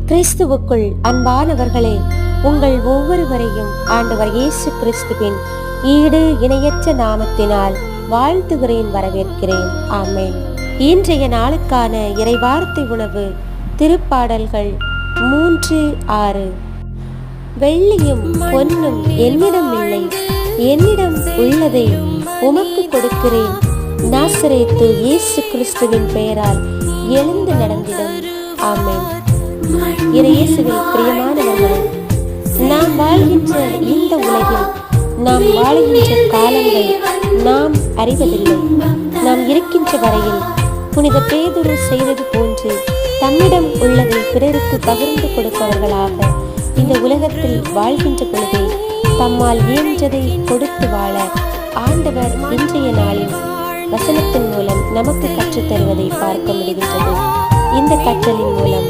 கிறிஸ்துவுக்குள் அன்பானவர்களே, உங்கள் ஒவ்வொருவரையும் ஆண்டவர் இயேசு கிறிஸ்துவின் ஈடு இணையற்ற நாமத்தினால் வாழ்த்துகிறேன், வரவேற்கிறேன். ஆமென். இன்றைய நாளுக்கான இறைவார்த்தை உணவு திருப்பாடல்கள் 3:6. வெள்ளியும் பொன்னும் என்னிடம் இல்லை, என்னிடம் உள்ளதை உமக்கு கொடுக்கிறேன். நாசரேத்து இயேசு கிறிஸ்துவின் பெயரால் எழுந்து நடந்திடும். ஆமென். இயேசுவில் பிரியமானவர்களே, நாம் வாழ்கின்ற இந்த உலகில் நாம் வாழ்கின்ற காலங்கள் நாம் அறிவதில்லை. நாம் இருக்கின்ற வரையில் புனித பேதுரு செய்தது போன்று தம்மிடம் உள்ளதை பிறருக்கு பகிர்ந்து கொடுப்பவர்களாக இந்த உலகத்தில் வாழ்கின்ற பொழுதே தம்மால் இயன்றதை கொடுத்து வாழ ஆண்டவர் இன்றைய நாளில் வசனத்தின் மூலம் நமக்கு கற்றுத்தருவதை பார்க்க முடிகின்றது. இந்த கற்றலின் மூலம்